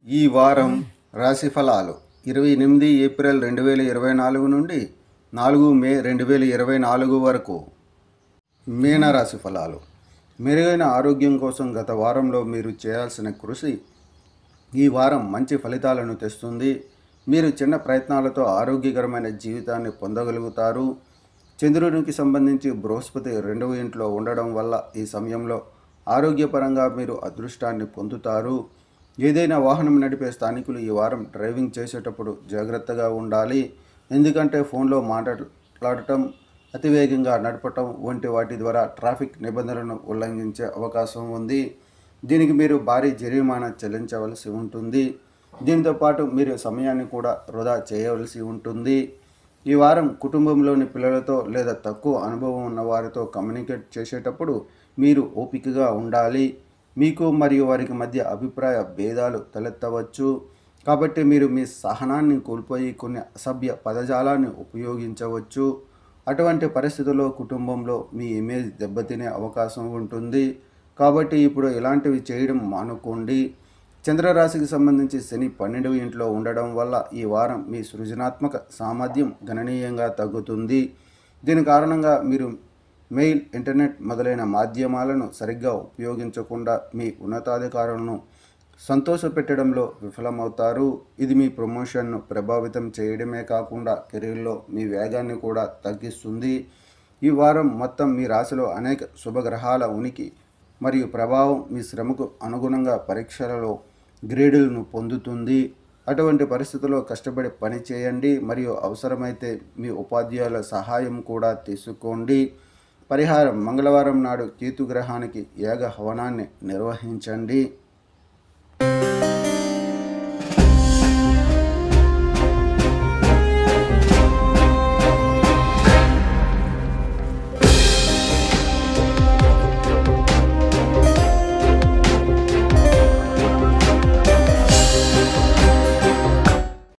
ఈ వారం రాశి ఫలాలు 28 ఏప్రిల్ 2024 నుండి 4 మే 2024 వరకు. మీన రాశి ఫలాలు. మెరుగైన ఆరోగ్యం కోసం గత వారంలో మీరు చేయాల్సిన కృషి ఈ వారం మంచి ఫలితాలను తెస్తుంది. మీరు చిన్న ప్రయత్నాలతో ఆరోగ్యకరమైన జీవితాన్ని పొందగలుగుతారు. చంద్రునికి సంబంధించి బృహస్పతి 2వ ఇంట్లో ఉండడం వల్ల ఈ సమయంలో ఆరోగ్యపరంగా మీరు అదృష్టాన్ని పొందుతారు. ఏదైనా వాహనం నడిపే స్థానికులు ఈ వారం డ్రైవింగ్ చేసేటప్పుడు జాగ్రత్తగా ఉండాలి. ఎందుకంటే ఫోన్లో మాట్లాడటం, అతివేగంగా నడపటం వంటి వాటి ద్వారా ట్రాఫిక్ నిబంధనలను ఉల్లంఘించే అవకాశం ఉంది. దీనికి మీరు భారీ జరిమానా చెల్లించవలసి ఉంటుంది. దీంతో పాటు మీరు సమయాన్ని కూడా వృధా చేయవలసి ఉంటుంది. ఈ వారం కుటుంబంలోని పిల్లలతో లేదా తక్కువ అనుభవం ఉన్న వారితో కమ్యూనికేట్ చేసేటప్పుడు మీరు ఓపికగా ఉండాలి. మీకు మరియు వారికి మధ్య అభిప్రాయ భేదాలు తలెత్తవచ్చు. కాబట్టి మీరు మీ సహనాన్ని కోల్పోయి కొన్ని అసభ్య పదజాలాన్ని ఉపయోగించవచ్చు. అటువంటి పరిస్థితుల్లో కుటుంబంలో మీ ఇమేజ్ దెబ్బతినే అవకాశం ఉంటుంది. కాబట్టి ఇప్పుడు ఇలాంటివి చేయడం మానుకోండి. చంద్రరాశికి సంబంధించి శని 12వ ఇంట్లో ఉండడం వల్ల ఈ వారం మీ సృజనాత్మక సామర్థ్యం గణనీయంగా తగ్గుతుంది. దీని కారణంగా మీరు మెయిల్, ఇంటర్నెట్ మొదలైన మాధ్యమాలను సరిగ్గా ఉపయోగించకుండా మీ ఉన్నతాధికారులను సంతోషపెట్టడంలో విఫలమవుతారు. ఇది మీ ప్రమోషన్ను ప్రభావితం చేయడమే కాకుండా కెరీర్లో మీ వేగాన్ని కూడా తగ్గిస్తుంది. ఈ వారం మొత్తం మీ రాశిలో అనేక శుభగ్రహాల ఉనికి మరియు ప్రభావం మీ శ్రమకు అనుగుణంగా పరీక్షలలో గ్రేడులను పొందుతుంది. అటువంటి పరిస్థితుల్లో కష్టపడి పని చేయండి మరియు అవసరమైతే మీ ఉపాధ్యాయుల సహాయం కూడా తీసుకోండి. పరిహారం: మంగళవారం నాడు కేతు గ్రహానికి యాగ హవనాన్ని నిర్వహించండి.